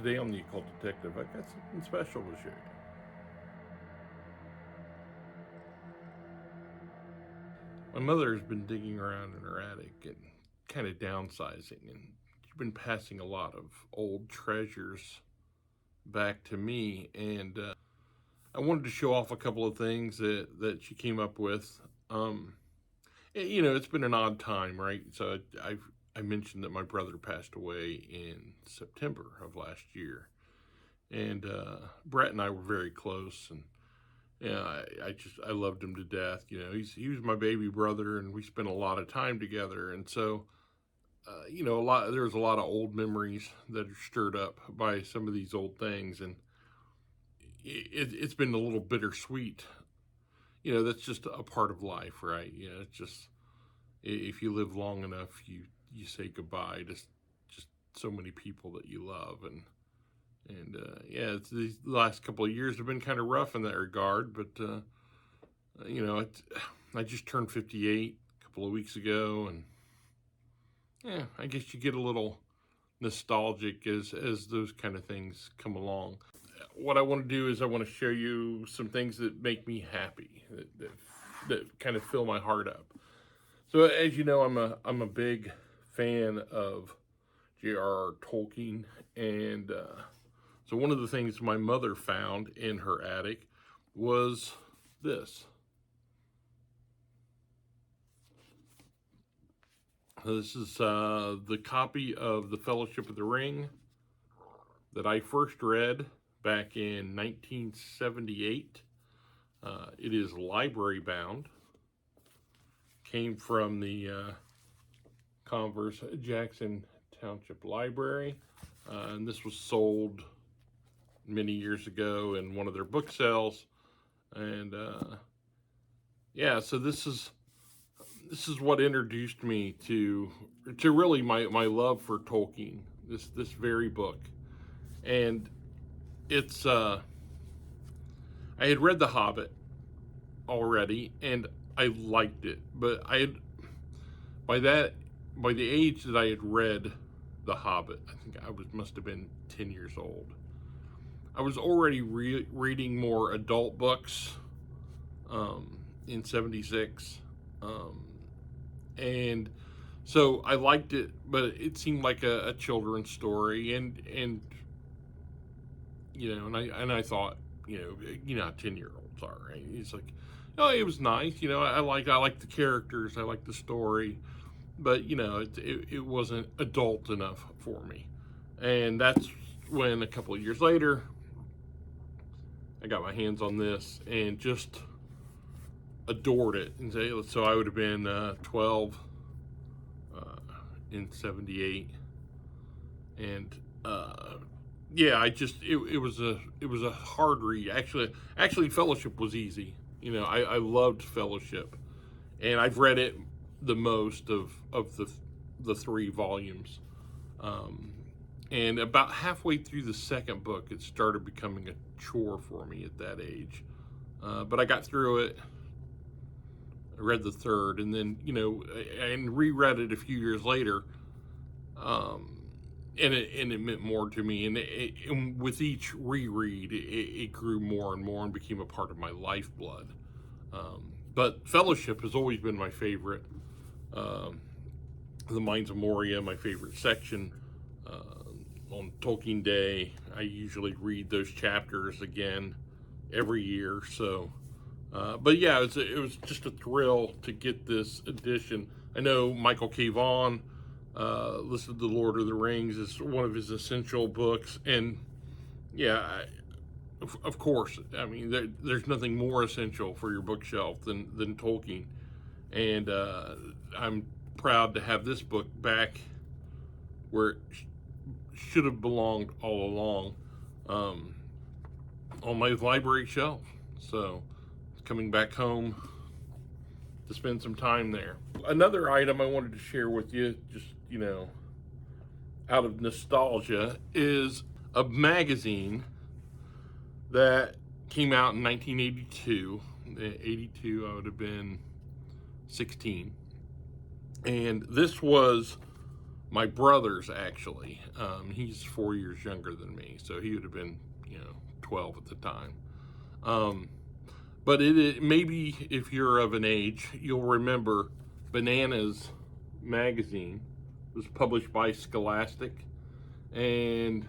Today on The Occult Detective, I've got something special to show you. My mother has been digging around in her attic and kind of downsizing, and she's been passing a lot of old treasures back to me. And I wanted to show off a couple of things that she came up with. It's been an odd time, right? So I mentioned that my brother passed away in September of last year, and Brett and I were very close, and yeah, I loved him to death. He was my baby brother, and we spent a lot of time together, and so there's a lot of old memories that are stirred up by some of these old things, and it's been a little bittersweet. That's just a part of life, right? It's just, if you live long enough, you say goodbye to just so many people that you love, and these last couple of years have been kind of rough in that regard. But I just turned 58 a couple of weeks ago, and I guess you get a little nostalgic as those kind of things come along. What I want to do is I want to show you some things that make me happy, that kind of fill my heart up. So as you know, I'm a big fan of J.R.R. Tolkien, and so one of the things my mother found in her attic was this. This is the copy of The Fellowship of the Ring that I first read back in 1978. It is library bound. Came from the Converse Jackson Township Library. And this was sold many years ago in one of their book sales. And so this is what introduced me to really my love for Tolkien, this very book. And it's I had read The Hobbit already, and I liked it, but by the age that I had read The Hobbit, I think I must have been 10 years old. I was already reading more adult books in 76. And so I liked it, but it seemed like a children's story, and I thought, how 10-year-olds are, right? It's like, oh, it was nice, I like the characters, I like the story, but it wasn't adult enough for me. And that's when a couple of years later I got my hands on this and just adored it. And so I would have been 12 in 78, and it was a hard read. Actually, Fellowship was easy. I loved Fellowship, and I've read it the most of the 3 volumes. And about halfway through the second book, it started becoming a chore for me at that age. But I got through it. I read the third, and then and reread it a few years later. And it meant more to me. And with each reread, it grew more and more and became a part of my lifeblood. But Fellowship has always been my favorite. The Mines of Moria, my favorite section. On Tolkien Day, I usually read those chapters again every year. So, but yeah, it was just a thrill to get this edition. I know Michael K. Vaughan listed The Lord of the Rings as one of his essential books, and yeah, of course, I mean, there's nothing more essential for your bookshelf than Tolkien, and I'm proud to have this book back where it should have belonged all along, on my library shelf. So, coming back home to spend some time there. Another item I wanted to share with you, just out of nostalgia, is a magazine that came out in 1982. 82, I would have been 16. And this was my brother's, actually. He's 4 years younger than me, so he would have been, 12 at the time. But maybe if you're of an age, you'll remember Bananas magazine was published by Scholastic, and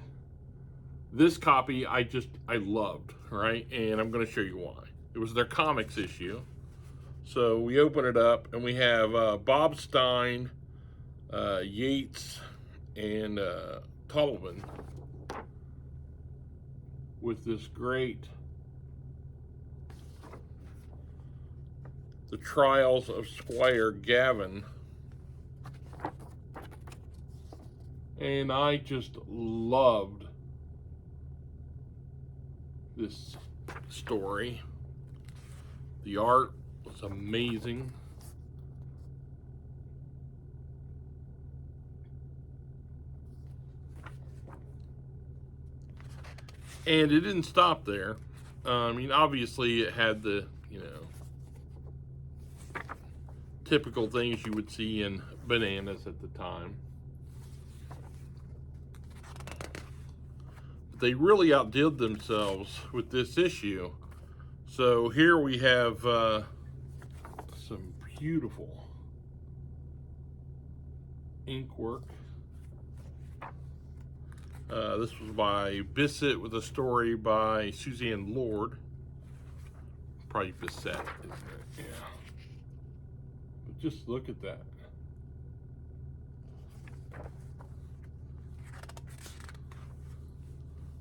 this copy I loved, right? And I'm going to show you why. It was their comics issue. So we open it up, and we have Bob Stein, Yates, and Tolman with this great The Trials of Squire Gavin. And I just loved this story. The art was amazing. And it didn't stop there. I mean, obviously it had the, typical things you would see in Bananas at the time. But they really outdid themselves with this issue. So here we have some beautiful ink work. This was by Bissett with a story by Suzanne Lord. Probably Bissett, isn't it? Yeah. But just look at that.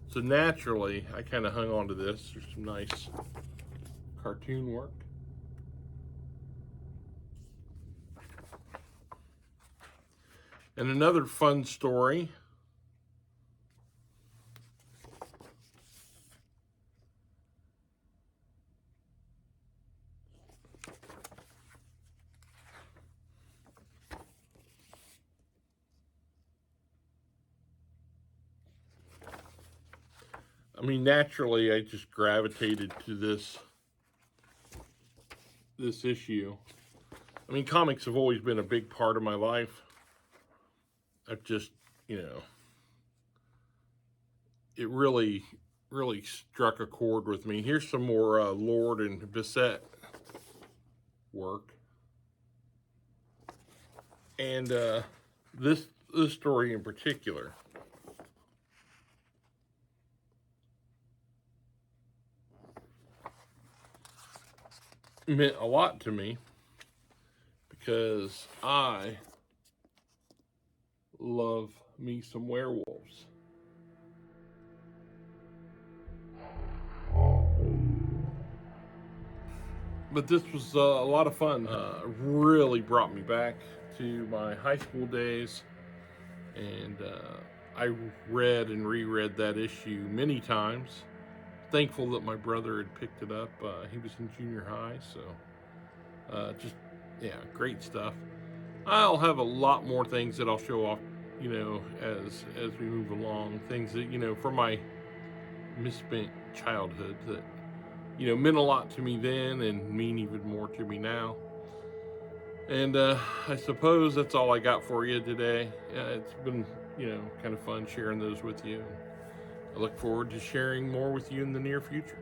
So naturally, I kind of hung on to this. There's some nice cartoon work. And another fun story. I mean, naturally, I just gravitated to this issue. I mean, comics have always been a big part of my life. I've just, it really, really struck a chord with me. Here's some more Lord and Bissett work. And this story in particular meant a lot to me because I love me some werewolves. But this was a lot of fun. Really brought me back to my high school days, and I read and reread that issue many times. Thankful that my brother had picked it up. He was in junior high, so great stuff. I'll have a lot more things that I'll show off, as we move along. Things that, from my misspent childhood that, meant a lot to me then and mean even more to me now. And I suppose that's all I got for you today. It's been, kind of fun sharing those with you. I look forward to sharing more with you in the near future.